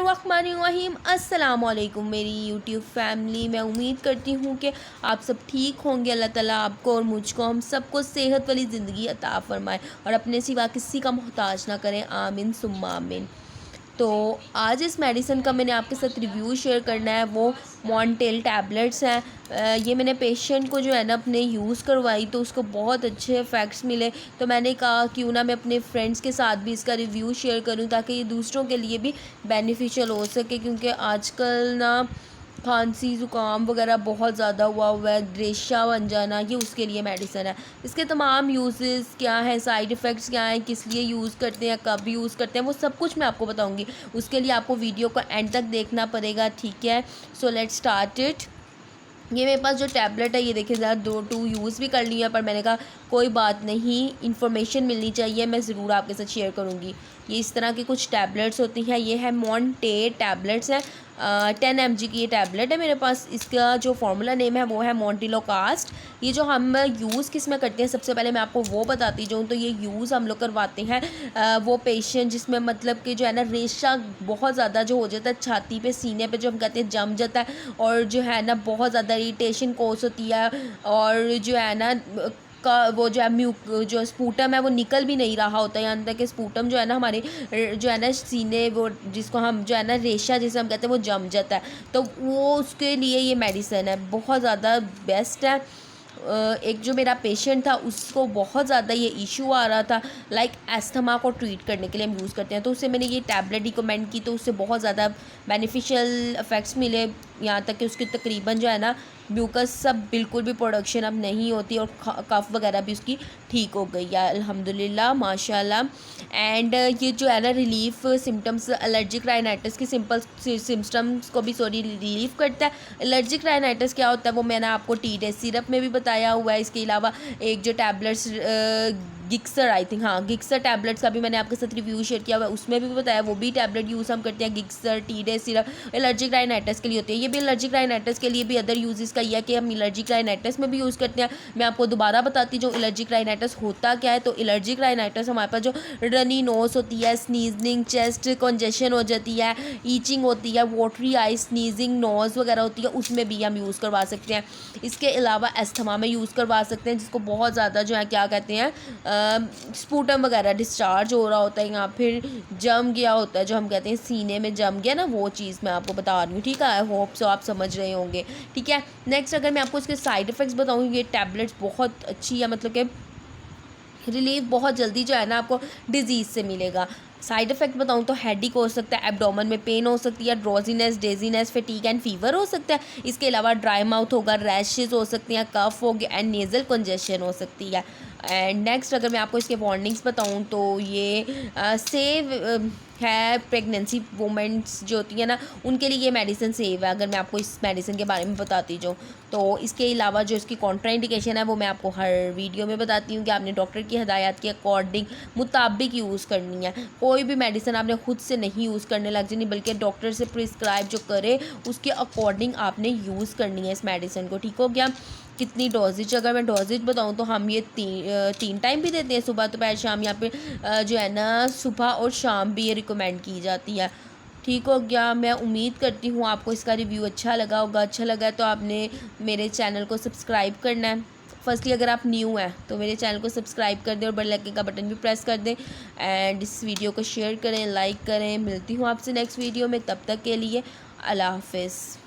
बिस्मिल्लाहिर्रहमानिर्रहीम। अस्सलाम वालेकुम मेरी यूट्यूब फैमिली। मैं उम्मीद करती हूँ कि आप सब ठीक होंगे। अल्लाह ताला आपको और मुझको हम सबको सेहत वाली ज़िंदगी अता फ़रमाए और अपने सिवा किसी का मोहताज ना करें। आमीन सुम्मा आमीन। तो आज इस मेडिसिन का मैंने आपके साथ रिव्यू शेयर करना है। वो मॉन्टेल टैबलेट्स हैं। ये मैंने पेशेंट को जो है ना अपने यूज़ करवाई तो उसको बहुत अच्छे इफ़ेक्ट्स मिले। तो मैंने कहा क्यों ना मैं अपने फ्रेंड्स के साथ भी इसका रिव्यू शेयर करूं ताकि ये दूसरों के लिए भी बेनिफिशियल हो सके, क्योंकि आजकल ना खांसी ज़ुकाम वगैरह बहुत ज़्यादा हुआ है। रेशा बन जाना, ये उसके लिए मेडिसिन है। इसके तमाम यूज़ेस क्या हैं, साइड इफ़ेक्ट्स क्या हैं, किस लिए यूज़ करते हैं, कब यूज़ करते हैं, वो सब कुछ मैं आपको बताऊंगी। उसके लिए आपको वीडियो को एंड तक देखना पड़ेगा, ठीक है। So let's start it. ये मेरे पास जो टैबलेट है ये देखिए ज़रा 2 यूज़ भी कर लिया, पर मैंने कहा कोई बात नहीं, इन्फॉर्मेशन मिलनी चाहिए, मैं ज़रूर आपके साथ शेयर करूँगी। ये इस तरह की कुछ टैबलेट्स होती हैं। ये है मॉन्टे टैबलेट्स हैं। 10 mg की ये टैबलेट है मेरे पास। इसका जो फार्मूला नेम है वो है मोंटिलोकास्ट। ये जो हम यूज़ किस में करते हैं, सबसे पहले मैं आपको वो बताती जाऊँ तो ये यूज़ हम लोग करवाते हैं वो पेशेंट जिसमें मतलब कि जो है ना रेशा बहुत ज़्यादा जो हो जाता है छाती पे, सीने पे, जो हम कहते हैं जम जाता है, और जो है ना बहुत ज़्यादा इरिटेशन कोस होती है, और जो है ना का वो जो है जो स्पूटम है वो निकल भी नहीं रहा होता है। यहाँ तक कि स्पूटम जो है ना हमारे जो है ना सीने, वो जिसको हम जो है ना रेशा जिसे हम कहते हैं वो जम जाता है। तो वो उसके लिए ये मेडिसिन है, बहुत ज़्यादा बेस्ट है। एक जो मेरा पेशेंट था उसको बहुत ज़्यादा ये इशू आ रहा था, लाइक एस्थमा को ट्रीट करने के लिए हम यूज़ करते हैं, तो उससे मैंने ये टैबलेट रिकमेंड की, तो उससे बहुत ज़्यादा बेनिफिशियल इफ़ेक्ट्स मिले। यहाँ तक कि उसकी तकरीबन जो है ना म्यूकस सब बिल्कुल भी प्रोडक्शन अब नहीं होती, और कफ वगैरह भी उसकी ठीक हो गई है अल्हम्दुलिल्लाह माशाल्लाह। एंड ये जो है ना रिलीफ सिम्टम्स, एलर्जिक राइनाइटिस की सिंपल सिम्टम्स को भी रिलीफ करता है। एलर्जिक राइनाइटिस क्या होता है वो मैंने आपको टी-डेज सिरप में भी बताया हुआ है। इसके अलावा एक जो टैबलेट्स गिक्सर, आई थिंक, हाँ, गिक्सर टैबलेट्स का भी मैंने आपके साथ रिव्यू शेयर किया हुआ है, उसमें भी बताया। वो भी टैबलेट यूज़ हम करते हैं, Gixxer T-days syrup, allergic rhinitis के लिए होती है। ये भी एलर्जिक राइनाइटिस के लिए भी अदर यूजेस का यह है कि हम एलर्जिक राइनाइटिस में भी यूज़ करते हैं। मैं आपको दोबारा बताती हूँ एलर्जिक राइनाइटिस होता क्या है। तो एलर्जिक राइनाइटिस हमारे पास जो रनी नोज होती है, स्नीजिंग, चेस्ट कंजेशन हो जाती है, ईचिंग होती है, वाटरी आई, स्नीजिंग, नोज़ वगैरह होती है, उसमें भी हम यूज़ करवा सकते हैं। इसके अलावा एस्थमा में यूज़ करवा सकते हैं, जिसको बहुत ज़्यादा जो है क्या कहते हैं स्पूटम वगैरह डिस्चार्ज हो रहा होता है, या फिर जम गया होता है, जो हम कहते हैं सीने में जम गया ना, वो चीज़ मैं आपको बता रही हूँ, ठीक है। आई होप सो आप समझ रहे होंगे, ठीक है। नेक्स्ट अगर मैं आपको इसके साइड इफ़ेक्ट्स बताऊँ, ये टैबलेट्स बहुत अच्छी है, मतलब कि रिलीफ बहुत जल्दी जो है ना आपको डिजीज़ से मिलेगा। साइड इफ़ेक्ट बताऊँ तो हेडेक हो सकता है, एब्डोमेन में पेन हो सकती है, drowsiness, dizziness, fatigue and fever हो सकता है। इसके अलावा ड्राई माउथ होगा, रैशेज़ हो सकती हैं, कफ हो गया एंड नेज़ल कंजेशन हो सकती है। एंड नेक्स्ट अगर मैं आपको इसके वार्निंग्स बताऊँ तो ये सेव है प्रेगनेंसी वुमेंस जो होती है ना, उनके लिए ये मेडिसिन सेव है, अगर मैं आपको इस मेडिसिन के बारे में बताती जाऊँ तो। इसके अलावा जो इसकी कॉन्ट्राइंडिकेशन है वो मैं आपको हर वीडियो में बताती हूँ कि आपने डॉक्टर की हिदायत के अकॉर्डिंग मुताबिक यूज़ करनी है। कोई भी मेडिसिन आपने खुद से नहीं यूज़ करने लग जानी, बल्कि डॉक्टर से प्रिस्क्राइब जो करे उसके अकॉर्डिंग आपने यूज़ करनी है इस मेडिसिन को, ठीक हो गया। कितनी डोजेज, अगर मैं डोजेज बताऊँ तो हम ये तीन टाइम भी देते हैं, सुबह दोपहर शाम। यहाँ पे जो है ना सुबह और शाम भी ये रिकमेंड की जाती है, ठीक हो गया। मैं उम्मीद करती हूँ आपको इसका रिव्यू अच्छा लगा होगा। अच्छा लगा तो आपने मेरे चैनल को सब्सक्राइब करना है। फर्स्टली अगर आप न्यू हैं तो मेरे चैनल को सब्सक्राइब कर दें और बेल आइकन का बटन भी प्रेस कर दें, एंड इस वीडियो को शेयर करें, लाइक करें। मिलती हूँ आपसे नेक्स्ट वीडियो में, तब तक के लिए अल्लाह हाफिज़।